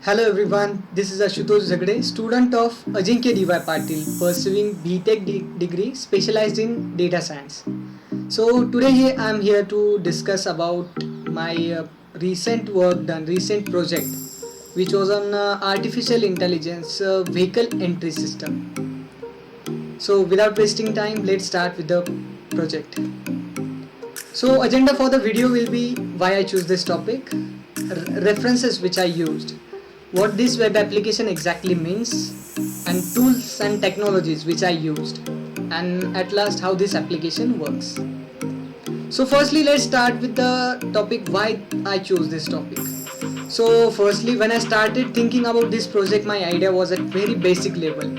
Hello everyone, this is Ashutosh Zagde, student of Ajinkya D.Y. Patil, pursuing BTech degree specialized in data science. So today I am here to discuss about my recent work done, recent project, which was on artificial intelligence vehicle entry system. So without wasting time, let's start with the project. So agenda for the video will be why I choose this topic, references which I used, what this web application exactly means, and tools and technologies which I used, and at last how this application works. So firstly let's start with the topic why I chose this topic. So firstly when I started thinking about this project, my idea was at very basic level.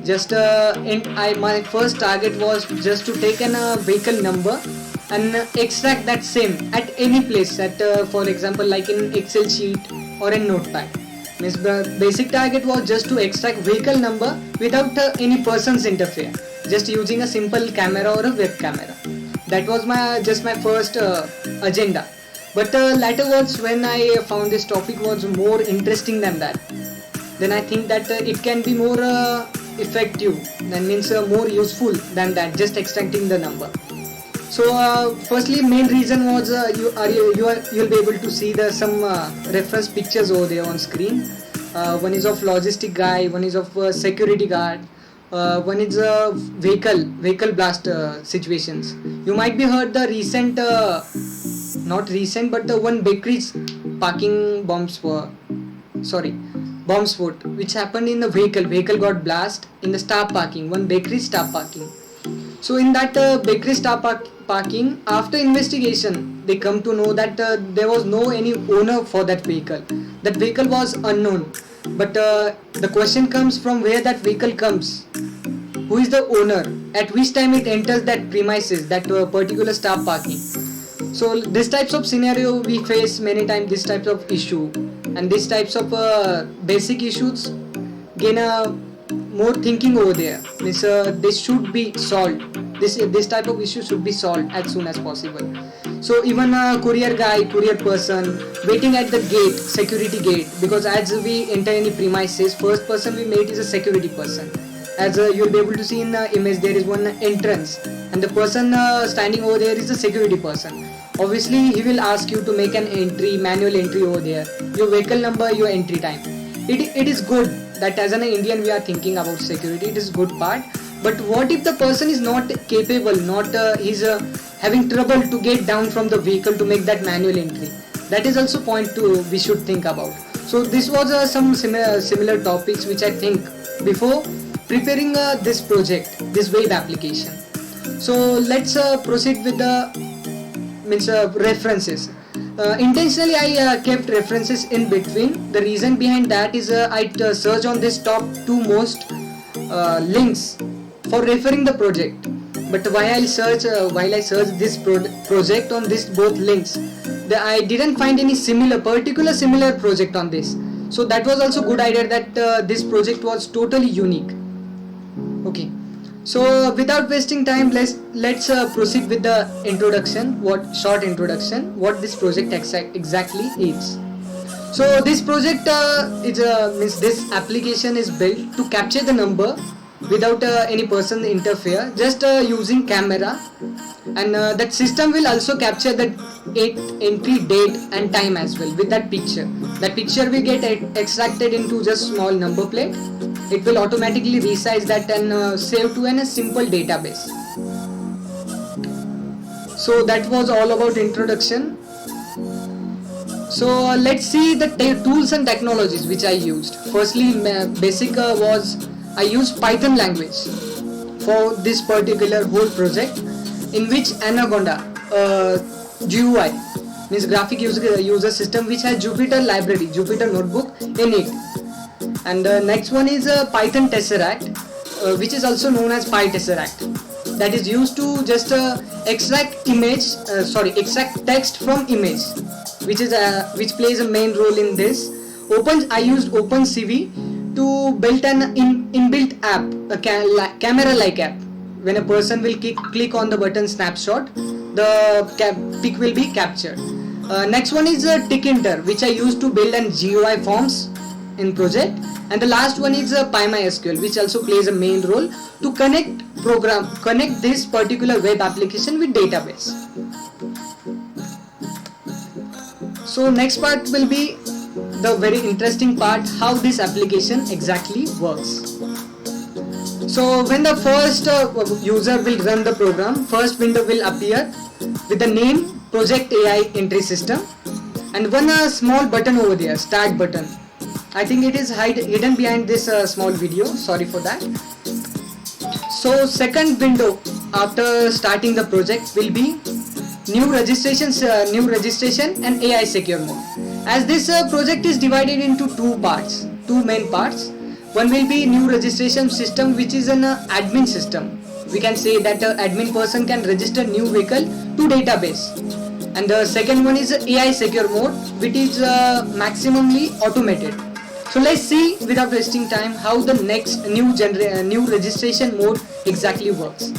Just my first target was just to take a vehicle number and extract that same at any place, at for example like in Excel sheet or in notepad. Means the basic target was just to extract vehicle number without any person's interfere, just using a simple camera or a web camera. That was my first agenda. But laterwards when I found this topic was more interesting than that, then I think that it can be more effective, that means more useful than that just extracting the number. So firstly main reason was you'll be able to see the some reference pictures over there on screen. One is of logistic guy, one is of security guard, one is vehicle blast situations. You might be heard the recent not recent but the one bakery's parking bombs were bomb spot which happened in the vehicle got blast in the star parking, one bakery star parking. So in that bakery star parking, after investigation, they come to know that there was no any owner for that vehicle. That vehicle was unknown. But the question comes from where that vehicle comes. Who is the owner? At which time it enters that premises, that particular star parking. So this types of scenario we face many times. This types of issue and these types of basic issues gain a more thinking over there. Means this should be solved. This type of issue should be solved as soon as possible. So even a courier person waiting at the gate, security gate, because as we enter any premises, first person we meet is a security person. As you'll be able to see in the image, there is one entrance and the person standing over there is the security person. Obviously he will ask you to make an entry, manual entry over there, your vehicle number, your entry time. It is good that as an Indian we are thinking about security, it is good part. But what if the person is not capable, he's having trouble to get down from the vehicle to make that manual entry? That is also point to we should think about. So this was some similar topics which I think before preparing this project, this web application. So let's proceed with the references. Intentionally I kept references in between. The reason behind that is I search on this top two most links for referring the project. But while I search this project on this both links, I didn't find any particular similar project on this. So that was also good idea that this project was totally unique. Okay. So without wasting time, let's proceed with the introduction. Short introduction? What this project exactly is. So this project this application is built to capture the number without any person interfere, just using camera, and that system will also capture the entry date and time as well with that picture. That picture will get extracted into just small number plate. It will automatically resize that and save to a simple database. So that was all about introduction. So let's see the tools and technologies which I used. Firstly, basic was I used Python language for this particular whole project, in which Anaconda GUI means graphic user system, which has Jupyter library, Jupyter notebook in it. And next one is Python Tesseract, which is also known as PyTesseract. That is used to just extract text from image, which plays a main role in this. I used OpenCV to build an inbuilt app, a camera-like app. When a person will click on the button snapshot, the pic will be captured. Next one is Tkinter, which I used to build an GUI forms in project, and the last one is PyMySQL, which also plays a main role to connect this particular web application with database. So next part will be the very interesting part, how this application exactly works. So when the first user will run the program, first window will appear with the name Project AI Entry System, and one small button over there, start button. I think it is hidden behind this small video, sorry for that. So second window after starting the project will be new registration and AI secure mode. As this project is divided into two main parts. One will be new registration system, which is an admin system. We can say that admin person can register new vehicle to database. And the second one is AI secure mode, which is maximally automated. So let's see without wasting time how the next new registration mode exactly works.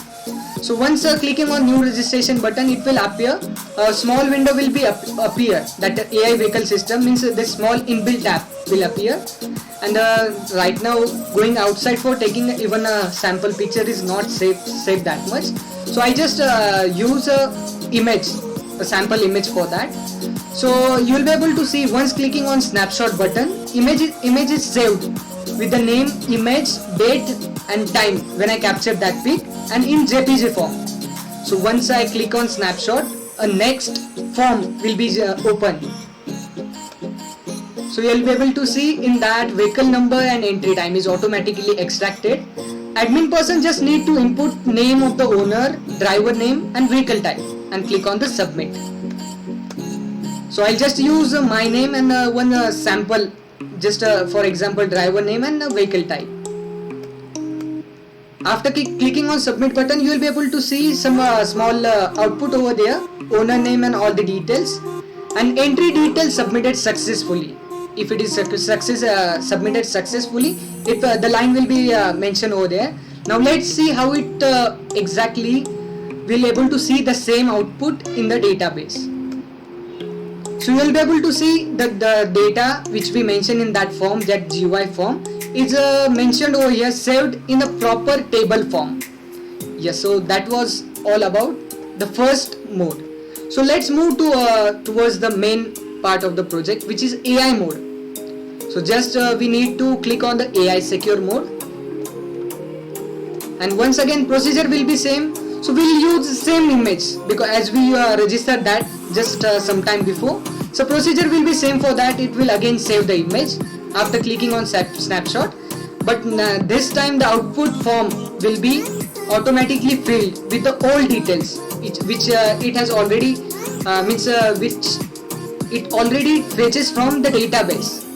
So once clicking on new registration button, it will appear a small window will be appear that the AI vehicle system means this small inbuilt app will appear. And right now going outside for taking even a sample picture is not safe that much. So I just use a sample image for that. So you will be able to see once clicking on snapshot button, image is saved with the name, image, date and time when I captured that pic, and in JPG form. So once I click on snapshot, a next form will be open. So you will be able to see in that vehicle number and entry time is automatically extracted. Admin person just need to input name of the owner, driver name and vehicle type and click on the submit. So I'll just use my name and one sample, just for example driver name and vehicle type. After clicking on submit button, you will be able to see some small output over there, owner name and all the details, and entry details submitted successfully. If it is submitted successfully, the line will be mentioned over there. Now let's see how it exactly will able to see the same output in the database. So you will be able to see that the data which we mentioned in that form, that GUI form, is mentioned over here, saved in a proper table form. Yes, so that was all about the first mode. So let's move to towards the main part of the project, which is AI mode. So just we need to click on the AI secure mode, and once again procedure will be same. So we'll use the same image because as we registered that just some time before. So procedure will be same for that. It will again save the image after clicking on snapshot, but this time the output form will be automatically filled with the old details which it has already which it already fetches from the database.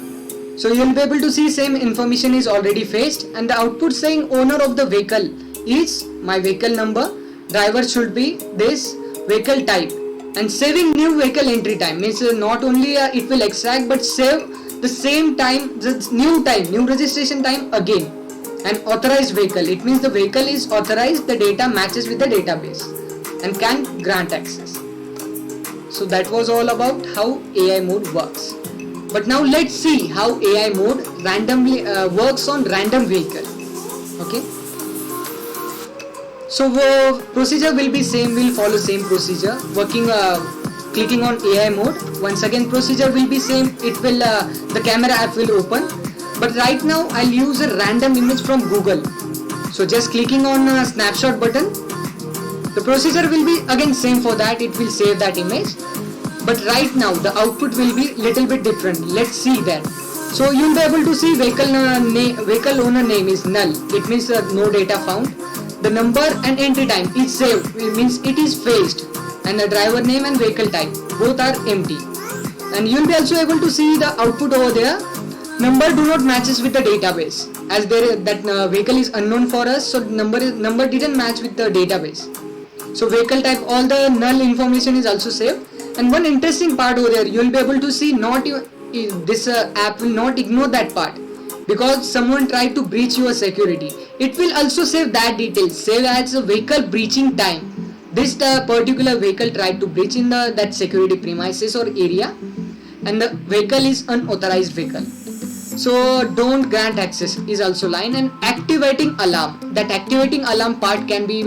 So you will be able to see same information is already fetched, and the output saying owner of the vehicle is my vehicle number, driver should be this, vehicle type, and saving new vehicle entry time means not only it will extract but save the same time, the new registration time again, and authorized vehicle, it means the vehicle is authorized, the data matches with the database and can grant access. So that was all about how AI mode works. But now let's see how AI mode randomly works on random vehicle. Okay. So procedure will be same, will follow same procedure. Clicking on AI mode. Once again procedure will be same. It will the camera app will open. But right now I'll use a random image from Google. So just clicking on snapshot button. The procedure will be again same for that. It will save that image. But right now the output will be little bit different. Let's see that. So you'll be able to see vehicle owner name is null. It means no data found. The number and entry time is saved. It means it is fetched. And the driver name and vehicle type both are empty. And you'll be also able to see the output over there. Number do not matches with the database as that vehicle is unknown for us. So number didn't match with the database. So vehicle type, all the null information is also saved. And one interesting part over there, you will be able to see this app will not ignore that part because someone tried to breach your security. It will also save that detail, save as a vehicle breaching time. This particular vehicle tried to breach in that security premises or area, and the vehicle is unauthorized vehicle. So don't grant access is also line, and activating alarm. That activating alarm part can be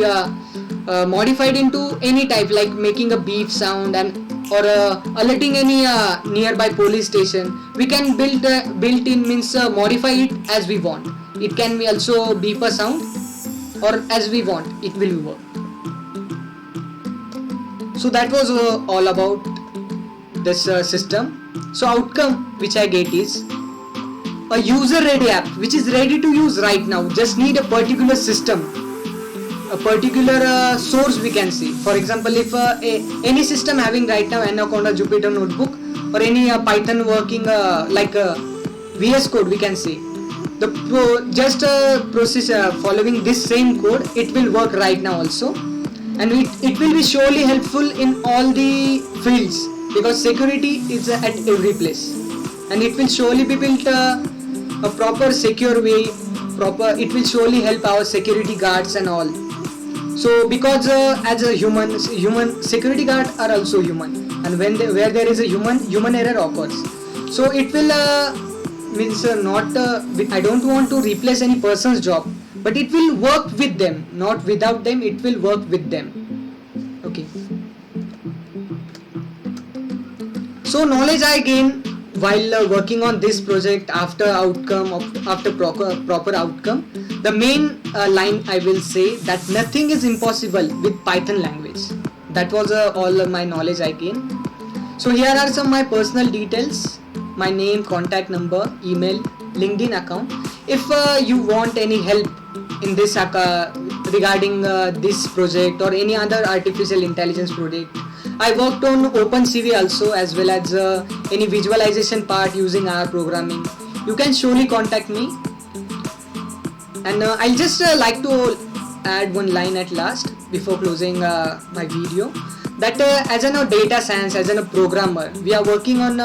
modified into any type, like making a beep sound and or alerting any nearby police station. We can built in means modify it as we want. It can be also beep a sound or as we want. It will work. So that was all about this system. So outcome which I get is a user ready app which is ready to use right now. Just need a particular system, a particular source we can see. For example, if any system having right now Anaconda, Jupyter Notebook, or any Python working like VS Code, we can see the process following this same code, it will work right now also, and it will be surely helpful in all the fields, because security is at every place, and it will surely be built a proper secure way. It will surely help our security guards and all. So because as a human security guard are also human, and where there is a human error occurs. So it will means not I don't want to replace any person's job, but it will work with them, not without them. It will work with them. Okay. So knowledge I gain while working on this project after proper outcome. The main line I will say that nothing is impossible with Python language. That was all my knowledge I gained. So here are some my personal details: my name, contact number, email, LinkedIn account. If you want any help in this regarding this project or any other artificial intelligence project, I worked on OpenCV also, as well as any visualization part using R programming. You can surely contact me. And I'll just like to add one line at last before closing my video, that as a data science, as a programmer, we are working on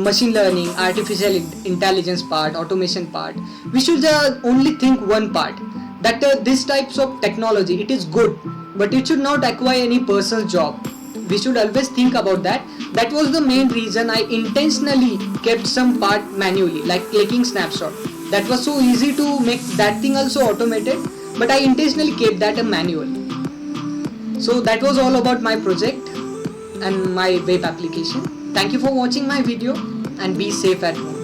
machine learning, artificial intelligence part, automation part. We should only think one part, that this types of technology, it is good, but it should not acquire any person's job. We should always think about that. That was the main reason I intentionally kept some part manually, like clicking snapshot. That was so easy to make that thing also automated, but I intentionally kept that a manual. So that was all about my project and my web application. Thank you for watching my video, and be safe at home.